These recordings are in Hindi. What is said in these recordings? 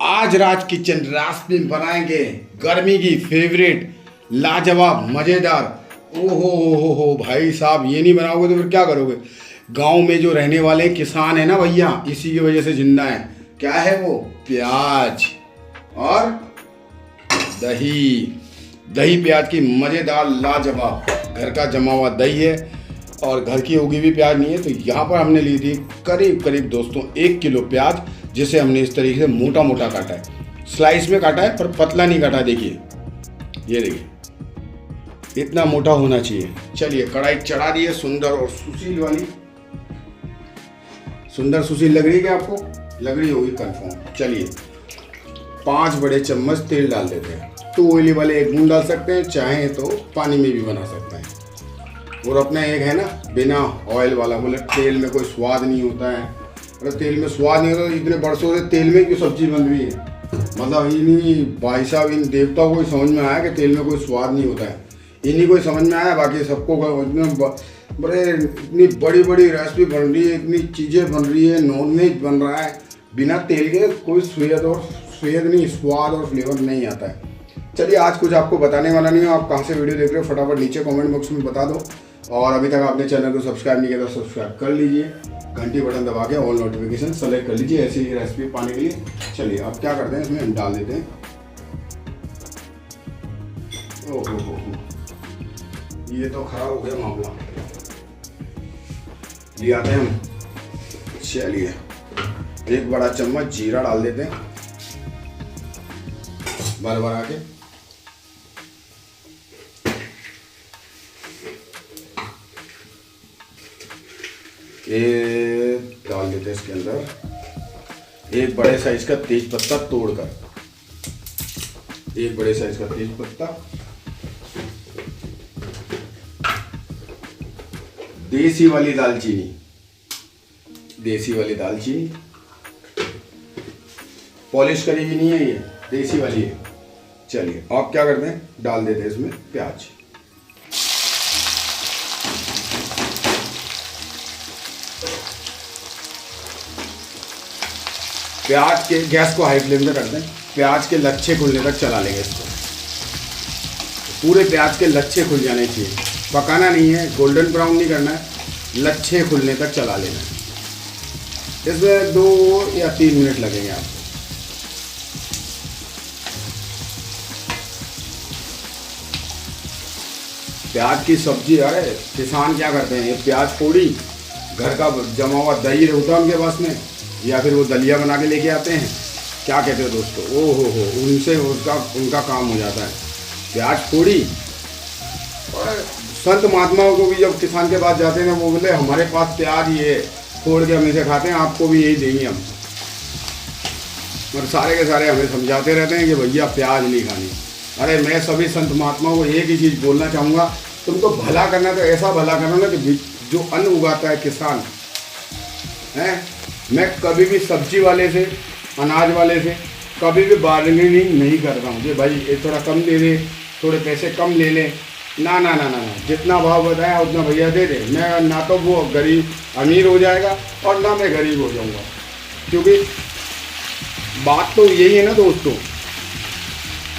आज राज किचन रास्ते में बनाएंगे गर्मी की फेवरेट लाजवाब मजेदार। हो भाई साहब, ये नहीं बनाओगे तो फिर क्या करोगे। गांव में जो रहने वाले किसान है ना भैया, इसी की वजह से जिंदा है। क्या है वो? प्याज और दही। दही प्याज की मजेदार लाजवाब घर का जमा हुआ दही है और घर की उगी हुई प्याज नहीं है। तो यहाँ पर हमने ली थी करीब करीब दोस्तों 1 किलो प्याज, जिसे हमने इस तरीके से मोटा मोटा काटा है, स्लाइस में काटा है पर पतला नहीं काटा। देखिए, ये देखिए इतना मोटा होना चाहिए। चलिए कढ़ाई चढ़ा दी है सुंदर और सुशील वाली। सुंदर सुशील लग रही है क्या आपको? लग रही होगी कंफर्म। चलिए 5 बड़े चम्मच तेल डाल देते हैं। तो ऑयली वाले 1 बूंद डाल सकते हैं, चाहें तो पानी में भी बना सकते हैं। और अपना एक है ना बिना ऑयल वाला, बोले तेल में कोई स्वाद नहीं होता है। अगर तेल में स्वाद नहीं होता तो इतने बरसों से तेल में क्यों सब्जी बन रही है? मतलब इन्हीं भाई साहब, इन देवताओं को समझ में आया कि तेल में कोई स्वाद नहीं होता है। इन्हीं को समझ में आया, बाकी सबको बड़े इतनी बड़ी बड़ी रेसिपी बन रही है, इतनी चीज़ें बन रही है, नॉनवेज बन रहा है, बिना तेल के कोई स्वाद नहीं, स्वाद और फ्लेवर नहीं आता है। चलिए आज कुछ आपको बताने वाला नहीं हो। आप कहाँ से वीडियो देख रहे हो फटाफट नीचे कमेंट बॉक्स में बता दो। और अभी तक आपने चैनल को सब्सक्राइब नहीं किया तो सब्सक्राइब कर लीजिए, घंटी बटन दबा के ऑल नोटिफिकेशन सेलेक्ट कर लीजिए ऐसी ही रेसिपी पाने के लिए। चलिए अब क्या करते हैं, इसमें हम डाल देते हैं। ओहो, ये तो खराब हो गया मामला। ले आते हैं हम। चलिए 1 बड़ा चम्मच जीरा डाल देते हैं भर भरा के। ये डाल देते हैं इसके अंदर 1 बड़े साइज का तेज पत्ता तोड़कर, 1 बड़े साइज का तेज पत्ता, देसी वाली दालचीनी, देसी वाली दालचीनी, पॉलिश करी भी नहीं है, ये देसी वाली है। चलिए अब क्या करते हैं, डाल देते हैं इसमें प्याज। प्याज के गैस को हाई फ्लेम पे कर दें, प्याज के लच्छे खुलने तक चला लेंगे इसको। पूरे प्याज के लच्छे खुल जाने चाहिए, पकाना नहीं है, गोल्डन ब्राउन नहीं करना है, लच्छे खुलने तक चला लेना है। इसमें 2 या 3 मिनट लगेंगे आपको। प्याज की सब्जी, अरे किसान क्या करते हैं, ये प्याज फोड़ी, घर का जमा हुआ दही होता है उनके पास में, या फिर वो दलिया बना के लेके आते हैं, क्या कहते हो दोस्तों, हो उनसे उनका काम हो जाता है। प्याज फोड़ी, और संत महात्माओं को भी जब किसान के पास जाते हैं ना, वो बोले हमारे पास प्याज ये फोड़ के हम इसे खाते हैं, आपको भी यही देंगे हम। और सारे के सारे हमें समझाते रहते हैं कि भैया प्याज नहीं खानी। अरे मैं सभी संत महात्माओं को एक ही चीज़ बोलना चाहूँगा, तुमको भला करना तो ऐसा भला करना ना कि जो अन्न उगाता है किसान है। मैं कभी भी सब्जी वाले से, अनाज वाले से कभी भी बार्गेनिंग नहीं करता हूँ कि भाई ये थोड़ा कम दे दे, थोड़े पैसे कम ले ले। ना ना ना ना ना, जितना भाव बताया उतना भैया दे दे। मैं ना तो वो गरीब अमीर हो जाएगा और ना मैं गरीब हो जाऊँगा। क्योंकि बात तो यही है ना दोस्तों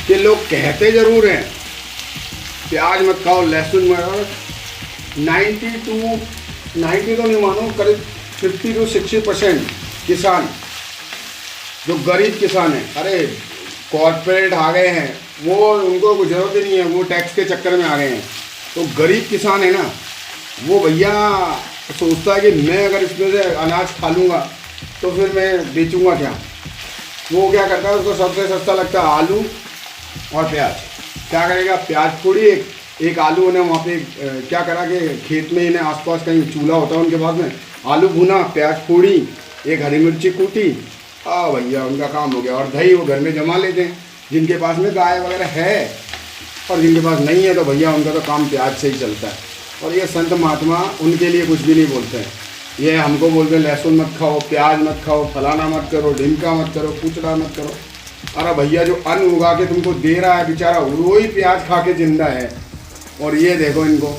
कि लोग कहते ज़रूर हैं प्याज मत खाओ, लहसुन मत खाओ। 90 तो नहीं मानो, करीब 50 to 60% किसान जो गरीब किसान है, अरे कॉर्पोरेट आ गए हैं, वो उनको कुछ जरूरत ही नहीं है, वो टैक्स के चक्कर में आ गए हैं। तो गरीब किसान है ना, वो भैया सोचता है कि मैं अगर इसमें से अनाज खा लूँगा तो फिर मैं बेचूँगा क्या। वो क्या करता है, उसको सबसे सस्ता लगता है आलू और प्याज। क्या करेगा, प्याज फोड़ी, एक आलू उन्हें वहाँ पे क्या करा कि खेत में इन्हें आसपास कहीं चूल्हा होता है उनके पास में, आलू भुना, प्याज फोड़ी, 1 हरी मिर्ची कूटी, भैया उनका काम हो गया। और दही वो घर में जमा लेते हैं, जिनके पास में गाय वगैरह है, और जिनके पास नहीं है तो भैया उनका तो काम प्याज से ही चलता है। और ये संत महात्मा उनके लिए कुछ भी नहीं बोलते हैं, ये हमको बोलते हैं लहसुन मत खाओ, प्याज मत खाओ, फलाना मत करो, ढिमका मत करो, कुचड़ा मत करो। अरे भैया जो अन्न उगा के तुमको दे रहा है बेचारा, वो ही प्याज खा के जिंदा है। और ये देखो इनको,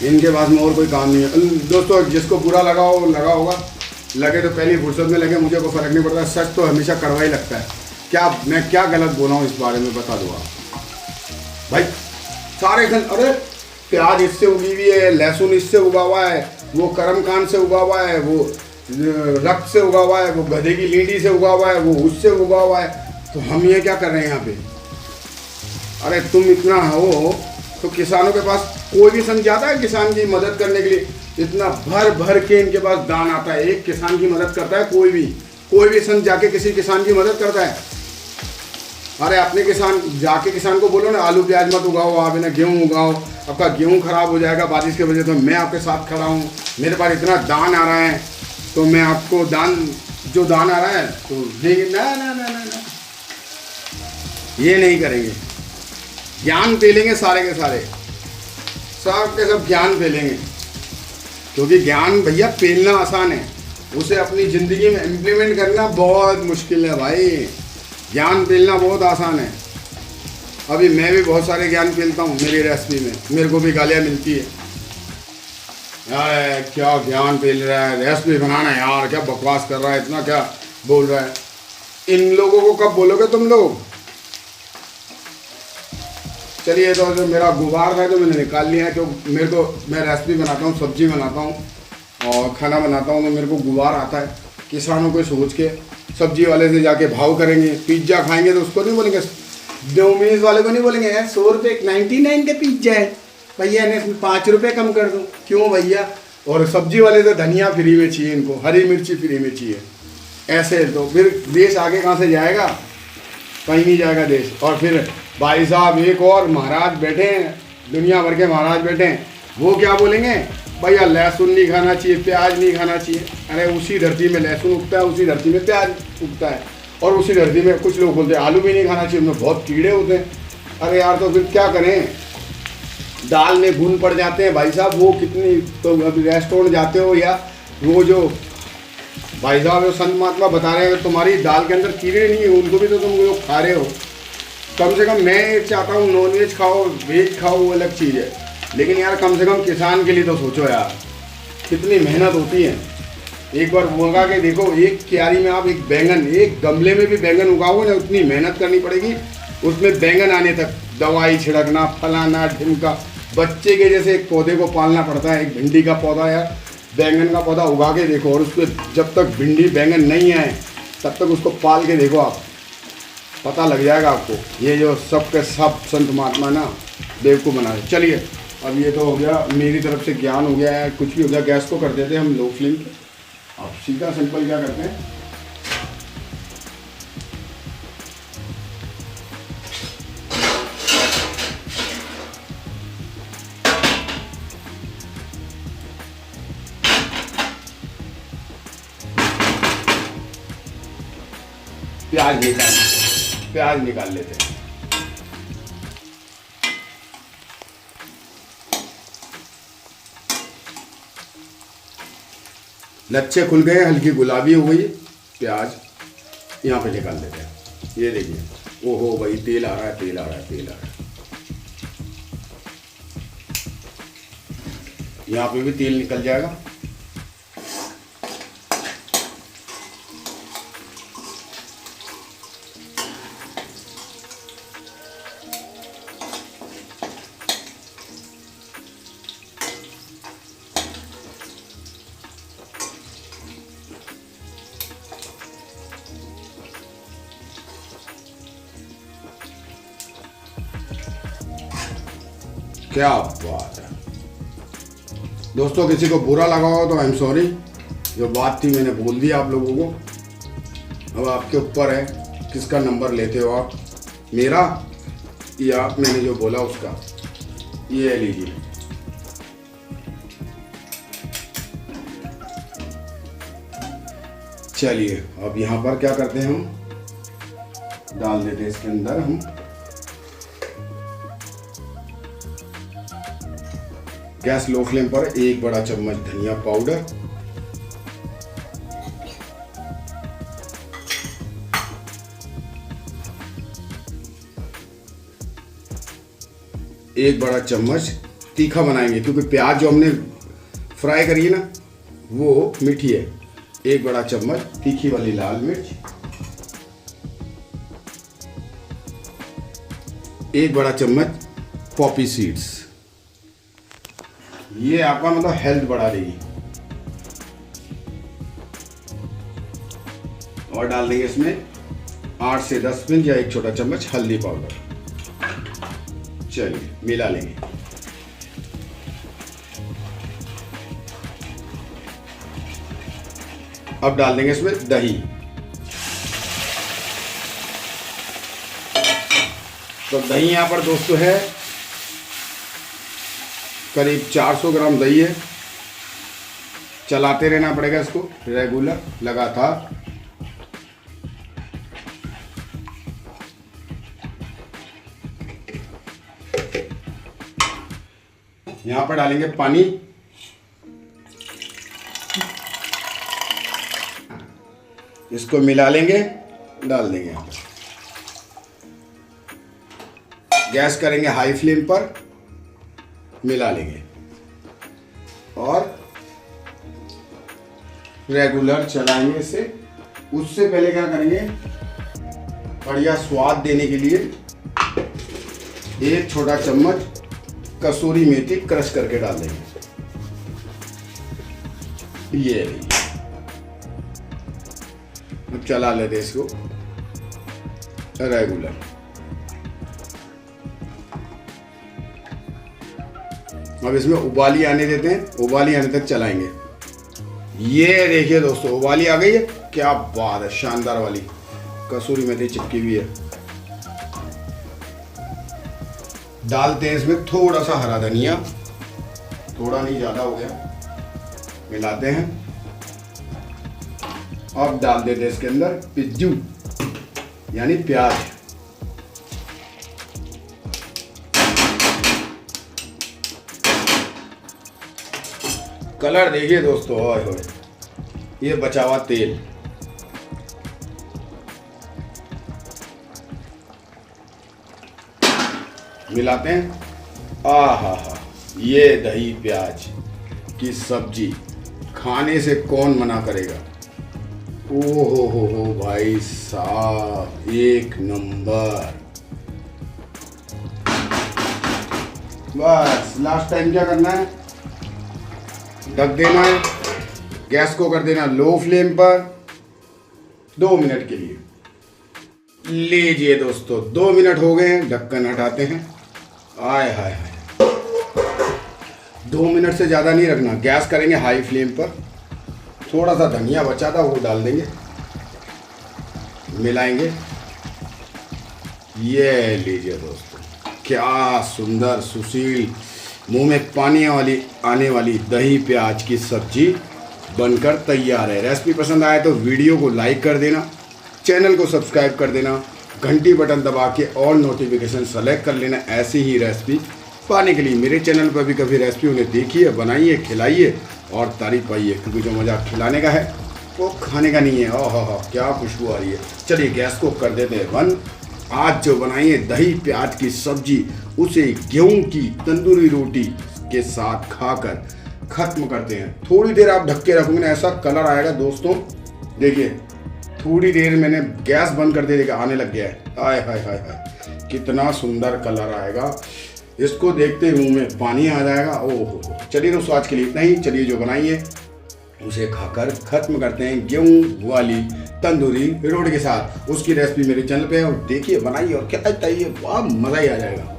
इनके पास में और कोई काम नहीं है दोस्तों। जिसको बुरा लगा होगा लगे तो पहली फुर्सत में लगे, मुझे कोई फर्क नहीं पड़ता। सच तो हमेशा कड़वा ही लगता है। क्या मैं क्या गलत बोला हूँ इस बारे में बता दो आप भाई। सारे अरे प्याज इससे उगी हुई है, लहसुन इससे उगा हुआ है, वो करमकांड से उगा हुआ है, वो रक्त से उगा हुआ है, वो गधे की लीडी से उगा हुआ है, वो उससे उगा हुआ है। तो हम ये क्या कर रहे हैं यहाँ पे? अरे तुम इतना हो तो किसानों के पास कोई भी संघ जाता है किसान की मदद करने के लिए? इतना भर भर के इनके पास दान आता है, एक किसान की मदद करता है कोई भी संघ जाके किसी किसान की मदद करता है? अरे अपने किसान जाके किसान को बोलो ना आलू प्याज मत उगाओ, आप ना गेहूँ उगाओ, आपका गेहूँ खराब हो जाएगा बारिश की वजह से। तो मैं आपके साथ खड़ा हूँ, मेरे पास इतना दान आ रहा है तो मैं आपको जो दान आ रहा है तो देंगे। ना ना ना ना ना, ये नहीं करेंगे। ज्ञान फैलेंगे सारे के सारे, सब के सब ज्ञान फैलेंगे, क्योंकि ज्ञान भैया फैलना आसान है, उसे अपनी ज़िंदगी में इम्प्लीमेंट करना बहुत मुश्किल है भाई। ज्ञान फैलना बहुत आसान है। अभी मैं भी बहुत सारे ज्ञान फैलता हूँ मेरी रेसिपी में, मेरे को भी गालियाँ मिलती है, यार क्या ज्ञान फैल रहा है, रेसिपी बनाना यार क्या बकवास कर रहा है, इतना क्या बोल रहा है। इन लोगों को कब बोलोगे तुम लोग? चलिए, तो जो मेरा गुबार था तो मैंने निकाल लिया है, क्योंकि मैं रेसिपी बनाता हूँ, सब्जी बनाता हूँ और खाना बनाता हूँ, तो मेरे को गुबार आता है। किसानों को सोच के सब्जी वाले से जाके भाव करेंगे, पिज्ज़ा खाएंगे तो उसको नहीं बोलेंगे, डोमिनोज वाले को नहीं बोलेंगे यार 100 रुपये 99 का पिज्ज़ा है भैया, ने 5 रुपये कम कर दो, क्यों भैया? और सब्जी वाले तो धनिया फ्री में चाहिए, इनको हरी मिर्ची फ्री में चाहिए। ऐसे तो फिर देश आगे कहाँ से जाएगा? कहीं नहीं जाएगा देश। और फिर भाई साहब एक और महाराज बैठे हैं, दुनिया भर के महाराज बैठे हैं, वो क्या बोलेंगे? भैया लहसुन नहीं खाना चाहिए, प्याज नहीं खाना चाहिए। अरे उसी धरती में लहसुन उगता है, उसी धरती में प्याज उगता है, और उसी धरती में कुछ लोग बोलते हैं आलू भी नहीं खाना चाहिए, उनमें बहुत कीड़े होते हैं। अरे यार तो फिर क्या करें? दाल में घुन पड़ जाते हैं भाई साहब। वो कितनी, तो अभी रेस्टोरेंट जाते हो या वो जो भाई साहब जो संत महात्मा बता रहे हैं तुम्हारी दाल के अंदर कीड़े नहीं है, उनको भी तो तुम लोग खा रहे हो। कम से कम मैं चाहता हूँ नॉनवेज खाओ, वेज खाओ, वो अलग चीज़ है, लेकिन यार कम से कम किसान के लिए तो सोचो यार, कितनी मेहनत होती है। एक बार उगा के देखो, एक क्यारी में आप एक बैंगन, एक गमले में भी बैंगन उगाओगे ना, उतनी मेहनत करनी पड़ेगी उसमें बैंगन आने तक, दवाई छिड़कना, फलाना ढिमका, बच्चे के जैसे एक पौधे को पालना पड़ता है। एक भिंडी का पौधा या बैंगन का पौधा उगा के देखो, और उसको जब तक भिंडी बैंगन नहीं आए तब तक उसको पाल के देखो, आप पता लग जाएगा आपको। ये जो सब के सब संत महात्मा ना बेवकूफ़ बना रहे। चलिए, अब ये तो हो गया मेरी तरफ से ज्ञान हो गया है, कुछ भी हो गया। गैस को कर देते हैं हम लो फ्लेम पे। अब सीधा सिंपल क्या करते हैं, प्याज निकाल लेते हैं। लच्छे खुल गए, हल्की गुलाबी हो गई प्याज, यहाँ पे निकाल देते हैं। ये देखिए, ओहो भाई तेल आ रहा है, तेल आ रहा है, तेल आ रहा है। यहाँ पे भी तेल निकल जाएगा। क्या बात है दोस्तों, किसी को बुरा लगा हो तो आई एम सॉरी। जो बात थी मैंने बोल दी आप लोगों को। अब आपके ऊपर है किसका नंबर लेते हो आप, मेरा या मैंने जो बोला उसका। ये लीजिए, चलिए अब यहाँ पर क्या करते हैं, हम डाल देते हैं इसके अंदर हम गैस लो फ्लेम पर 1 बड़ा चम्मच धनिया पाउडर, एक बड़ा चम्मच तीखा बनाएंगे, क्योंकि प्याज जो हमने फ्राई करी है ना वो मीठी है। 1 बड़ा चम्मच तीखी वाली लाल मिर्च, 1 बड़ा चम्मच पॉपी सीड्स। ये आपका मतलब हेल्थ बढ़ा देगी। और डाल देंगे इसमें 8 से 10 पिंच या 1 छोटा चम्मच हल्दी पाउडर। चलिए मिला लेंगे। अब डाल देंगे इसमें दही। तो दही यहाँ पर दोस्तों है करीब 400 ग्राम दही है। चलाते रहना पड़ेगा इसको रेगुलर, लगातार। यहाँ पर डालेंगे पानी। इसको मिला लेंगे, डाल देंगे यहाँ पर। गैस करेंगे हाई फ्लेम पर, मिला लेंगे और रेगुलर चलाएंगे इसे। उससे पहले क्या करेंगे, बढ़िया स्वाद देने के लिए 1 छोटा चम्मच कसूरी मेथी क्रश करके डाल देंगे। ये अब चला लेते इसको रेगुलर। अब इसमें उबाली आने देते हैं, उबाली आने तक चलाएंगे। ये देखिए दोस्तों उबाली आ गई है, क्या बात है, शानदार वाली कसूरी मेथी चिपकी हुई है। डालते हैं इसमें थोड़ा सा हरा धनिया, थोड़ा नहीं ज़्यादा हो गया। मिलाते हैं। अब डाल देते हैं इसके अंदर पिज्जू यानी प्याज। कलर देखिए दोस्तों, ओए होए, ये बचा हुआ तेल। मिलाते हैं। आहा हा, ये दही प्याज की सब्जी खाने से कौन मना करेगा। ओ हो भाई साहब, एक नंबर। बस लास्ट टाइम क्या करना है, ढक देना है, गैस को कर देना लो फ्लेम पर 2 मिनट के लिए। लीजिए दोस्तों 2 मिनट हो गए हैं, ढक्कन हटाते हैं। आय हाय हाय, 2 मिनट से ज़्यादा नहीं रखना। गैस करेंगे हाई फ्लेम पर। थोड़ा सा धनिया बचा था वो डाल देंगे, मिलाएंगे। ये लीजिए दोस्तों, क्या सुंदर सुशील, मुंह में पानी आने वाली दही प्याज की सब्जी बनकर तैयार है। रेसिपी पसंद आए तो वीडियो को लाइक कर देना, चैनल को सब्सक्राइब कर देना, घंटी बटन दबा के ऑल नोटिफिकेशन सेलेक्ट कर लेना ऐसी ही रेसिपी पाने के लिए। मेरे चैनल पर भी कभी रेसिपी उन्हें देखिए, बनाइए, खिलाइए और तारीफ पाइए, क्योंकि जो मज़ा खिलाने का है वो खाने का नहीं है। ओह क्या खुशबू आ रही है। चलिए गैस को कर देते हैं बंद। आज जो बनाइए दही प्याज की सब्जी, उसे गेहूं की तंदूरी रोटी के साथ खाकर खत्म करते हैं। थोड़ी देर आप ढक के रखोगे ना, ऐसा कलर आएगा दोस्तों। देखिए थोड़ी देर मैंने गैस बंद कर दिया, देखिए आने लग गया है। हाय हाय हाय हाय, कितना सुंदर कलर आएगा। इसको देखते मुंह में पानी आ जाएगा। ओहो, चलिए दोस्तों आज के लिए इतना ही। चलिए जो बनाइए उसे खाकर खत्म करते हैं गेहूं वाली तंदूरी रोटी के साथ। उसकी रेसिपी मेरे चैनल पे है, और देखिए बनाइए और क्या चाहिए, वाह मज़ा ही आ जाएगा।